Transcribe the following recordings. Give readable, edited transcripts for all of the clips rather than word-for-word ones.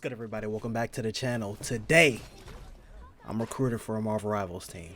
Good, everybody, welcome back to the channel. Today I'm recruited for a Marvel Rivals team.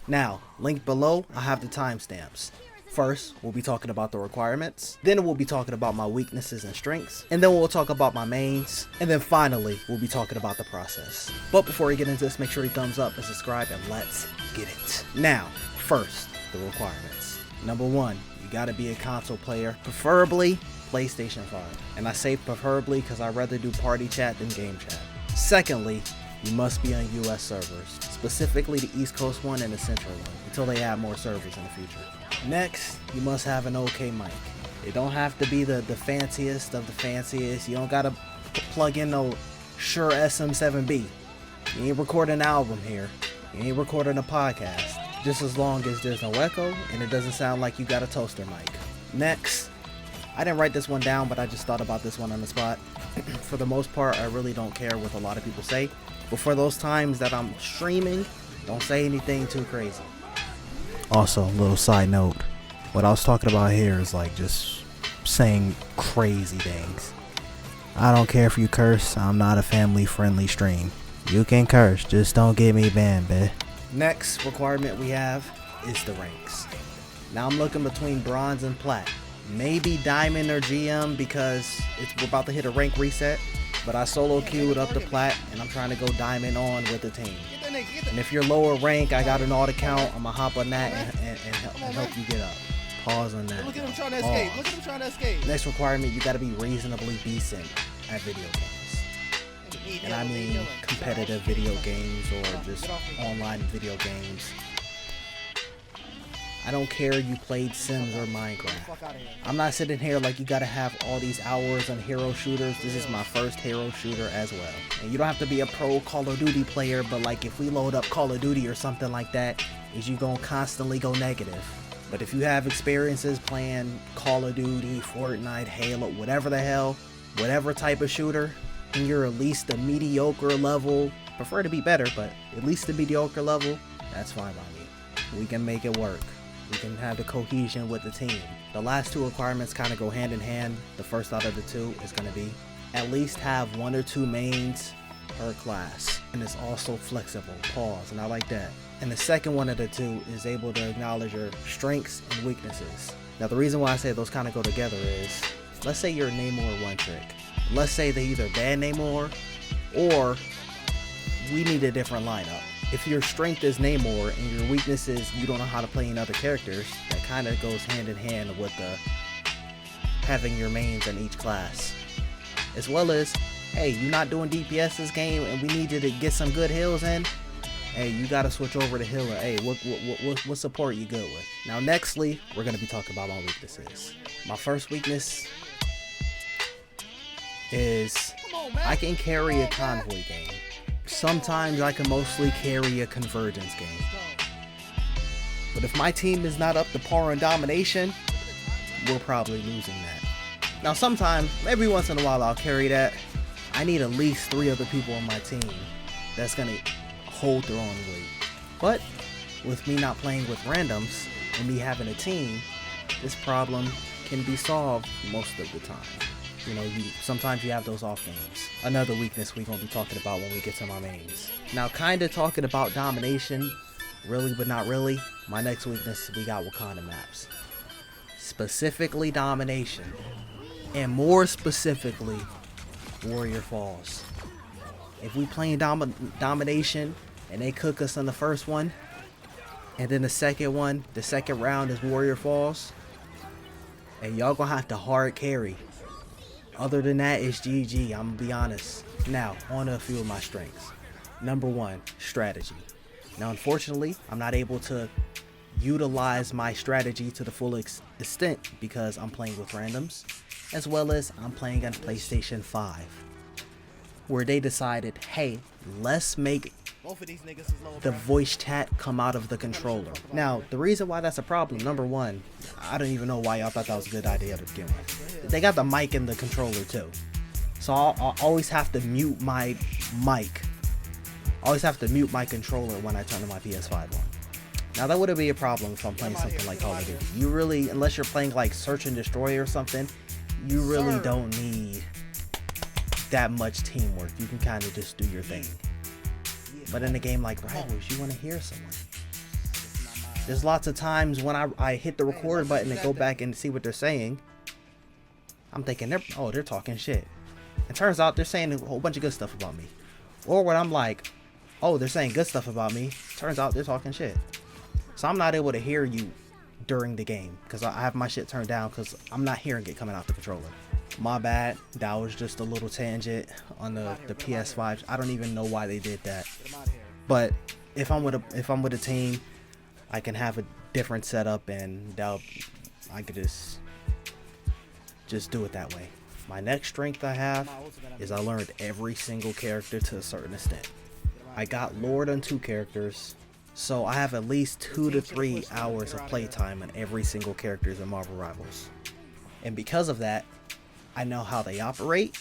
Now, linked below, I have the timestamps. First, we'll be talking about the requirements, then we'll be talking about my weaknesses and strengths, and then we'll talk about my mains, and then finally we'll be talking about the process. But before we get into this, make sure you thumbs up and subscribe, and let's get it. Now, first, the requirements. Number one, you gotta be a console player, preferably PlayStation 5. And I say preferably because I'd rather do party chat than game chat. Secondly, you must be on US servers, specifically the East Coast one and the Central one, until they add more servers in the future. Next, you must have an okay mic. It don't have to be the fanciest of the fanciest. You don't gotta plug in no Shure SM7B. You ain't recording an album here. You ain't recording a podcast. Just as long as there's no echo and it doesn't sound like you got a toaster mic. Next, I didn't write this one down, but I just thought about this one on the spot. For the most part, I really don't care what a lot of people say. But for those times that I'm streaming, don't say anything too crazy. Also, a little side note. What I was talking about here is like just saying crazy things. I don't care if you curse. I'm not a family-friendly stream. You can curse, just don't get me banned, babe. Next requirement we have is the ranks. Now I'm looking between bronze and plat. Maybe diamond or GM because we're about to hit a rank reset, but I solo queued up the plat and I'm trying to go diamond on with the team. And if you're lower rank, I got an alt account. I'm gonna hop on that and help you get up. Pause on that. Look at him trying to escape. Look at him trying to escape. Next requirement, you gotta be reasonably decent at video games. And I mean competitive video games or just online video games. I don't care you played Sims or Minecraft. I'm not sitting here like you gotta have all these hours on hero shooters. This is my first hero shooter as well. And you don't have to be a pro Call of Duty player, but like if we load up Call of Duty or something like that, is you gonna constantly go negative. But if you have experiences playing Call of Duty, Fortnite, Halo, whatever the hell, whatever type of shooter, and you're at least a mediocre level, prefer to be better, but at least a mediocre level, that's fine by me. We can make it work. We can have the cohesion with the team. The last two requirements kind of go hand in hand. The first out of the two is going to be at least have 1 or 2 mains per class. And it's also flexible. Pause. And I like that. And the second one of the two is able to acknowledge your strengths and weaknesses. Now the reason why I say those kind of go together is, let's say you're a Namor one trick. Let's say they either ban Namor or we need a different lineup. If your strength is Namor and your weakness is you don't know how to play in other characters, that kind of goes hand in hand with having your mains in each class. As well as, hey, you're not doing DPS this game and we need you to get some good heals in. Hey, you got to switch over to healer. Hey, what support you good with? Now, nextly, we're going to be talking about my weaknesses. My first weakness is I can carry a convoy game. Sometimes I can mostly carry a convergence game. But if my team is not up to par in domination, we're probably losing that. Now sometimes, every once in a while I'll carry that. I need at least 3 other people on my team that's gonna hold their own weight. But with me not playing with randoms and me having a team, this problem can be solved most of the time. You know, sometimes you have those off games. Another weakness we're going to be talking about when we get to my mains. Now, kind of talking about domination, really but not really, my next weakness, we got Wakanda maps. Specifically domination. And more specifically, Warrior Falls. If we playing domination and they cook us on the first one, and then the second round is Warrior Falls, and y'all gonna have to hard carry. Other than that, it's GG, I'm gonna be honest. Now, on to a few of my strengths. Number 1, strategy. Now, unfortunately, I'm not able to utilize my strategy to the full extent because I'm playing with randoms, as well as I'm playing on PlayStation 5, where they decided, hey, let's make the voice chat come out of the controller. Now, the reason why that's a problem, number 1, I don't even know why y'all thought that was a good idea to begin with. They got the mic in the controller too. So I'll always have to mute my mic. I always have to mute my controller when I turn my PS5 on. Now that wouldn't be a problem if I'm playing something like Call of Duty. You really, unless you're playing like Search and Destroy or something, you really don't need that much teamwork. You can kind of just do your thing. But in a game like Rivals, you want to hear someone. There's lots of times when I hit the record button and go back and see what they're saying. I'm thinking, they're talking shit. It turns out they're saying a whole bunch of good stuff about me. Or when I'm like, oh, they're saying good stuff about me. Turns out they're talking shit. So I'm not able to hear you during the game because I have my shit turned down because I'm not hearing it coming out the controller. My bad. That was just a little tangent on the PS5. I don't even know why they did that. But if I'm with a team, I can have a different setup and I could just do it that way. My next strength I have is I learned every single character to a certain extent. I got Lord on 2 characters, so I have at least 2 to 3 hours of playtime on every single character in Marvel Rivals. And because of that, I know how they operate,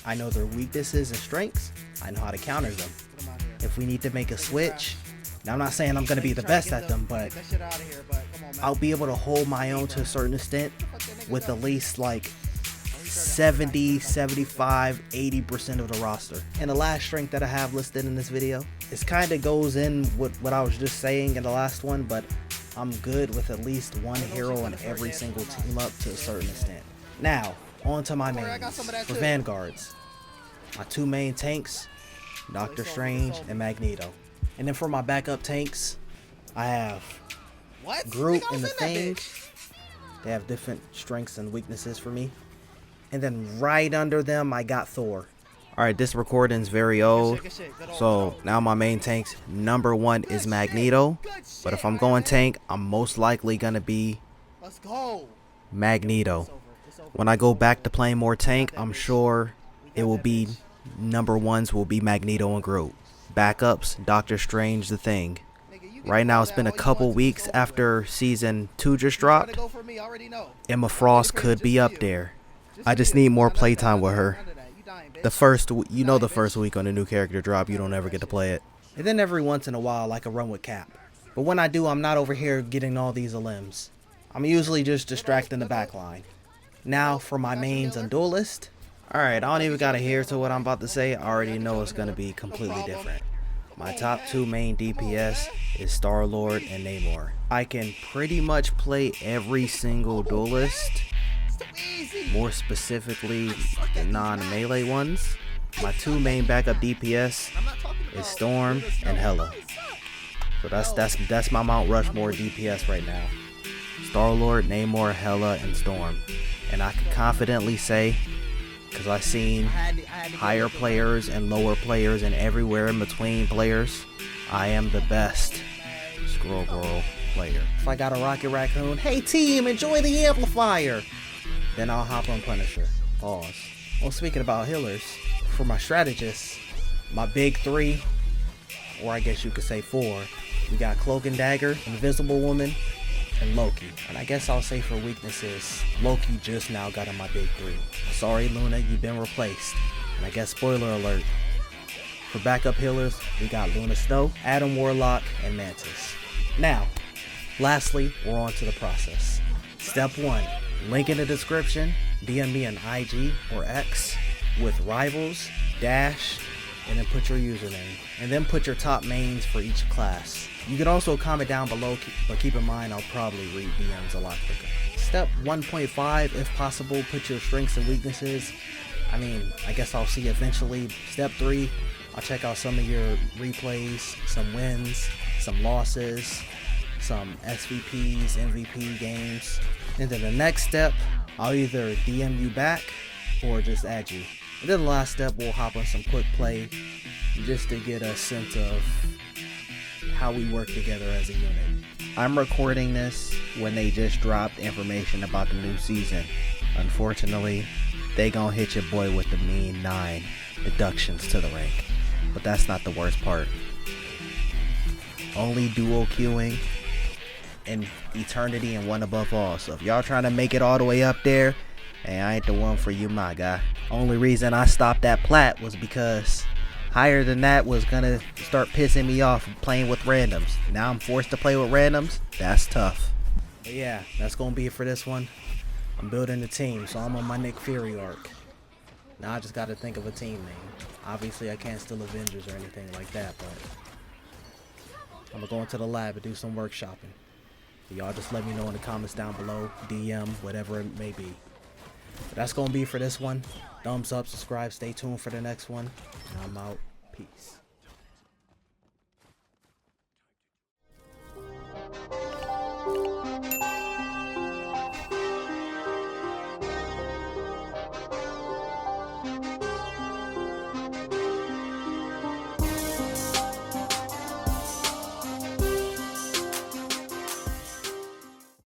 I know their weaknesses and strengths, I know how to counter them. If we need to make a switch, now I'm not saying I'm going to be the best at them, but I'll be able to hold my own to a certain extent with at least like 70, 75, 80% of the roster. And the last strength that I have listed in this video, it kind of goes in with what I was just saying in the last one, but I'm good with at least one hero in every single team up to a certain extent. Now, on to my mains. For Vanguards, my 2 main tanks, Doctor Strange and Magneto. And then for my backup tanks, I have Groot and the Thing. They have different strengths and weaknesses for me. And then right under them, I got Thor. Alright, this recording's very old. So now my main tanks, number 1 is Magneto. But if I'm going tank, I'm most likely going to be Magneto. When I go back to playing more tank, I'm sure it will be number 1s will be Magneto and Groot. Backups, Doctor Strange, the Thing. Right now it's been a couple weeks after season 2 just dropped. Emma Frost could be up there. I just need more playtime with her. The first week on a new character drop, you don't ever get to play it. And then every once in a while, I can run with Cap. But when I do, I'm not over here getting all these limbs. I'm usually just distracting the backline. Now for my mains and duelist. Alright, I don't even gotta hear to what I'm about to say. I already know it's gonna be completely different. My top 2 main DPS is Star-Lord and Namor. I can pretty much play every single duelist. More specifically, the non-melee ones. My 2 main backup DPS is Storm and Hela. So that's my Mount Rushmore DPS right now. Star-Lord, Namor, Hela, and Storm. And I can confidently say, because I've seen higher players and lower players and everywhere in between players, I am the best Scroll Girl player. If I got a Rocket Raccoon, hey team, enjoy the amplifier! Then I'll hop on Punisher. Pause. Well, speaking about healers, for my strategists, my big 3, or I guess you could say 4, we got Cloak and Dagger, Invisible Woman, and Loki. And I guess I'll say for weaknesses, Loki just now got in my big 3. Sorry Luna, you've been replaced. And I guess spoiler alert, for backup healers, we got Luna Snow, Adam Warlock, and Mantis. Now, lastly, we're on to the process. Step 1, link in the description, DM me on IG or X with Rivals, Dash, and then put your username. And then put your top mains for each class. You can also comment down below, but keep in mind I'll probably read DMs a lot quicker. Step 1.5, if possible, put your strengths and weaknesses. I mean, I guess I'll see eventually. Step 3, I'll check out some of your replays, some wins, some losses, some SVPs, MVP games. And then the next step, I'll either DM you back or just add you. And then the last step, we'll hop on some quick play just to get a sense of how we work together as a unit. I'm recording this when they just dropped information about the new season. Unfortunately, they gonna hit your boy with the mean 9 deductions to the rank. But that's not the worst part. Only dual queuing in Eternity and One Above All. So if y'all trying to make it all the way up there, hey, I ain't the one for you, my guy. Only reason I stopped at plat was because higher than that was gonna start pissing me off playing with randoms. Now I'm forced to play with randoms. That's tough. But yeah, that's gonna be it for this one. I'm building a team, so I'm on my Nick Fury arc. Now I just gotta think of a team name. Obviously I can't steal Avengers or anything like that, but I'm gonna go into the lab and do some workshopping. So y'all just let me know in the comments down below, DM, whatever it may be. But that's gonna be for this one. Thumbs up, subscribe, stay tuned for the next one. And I'm out. Peace.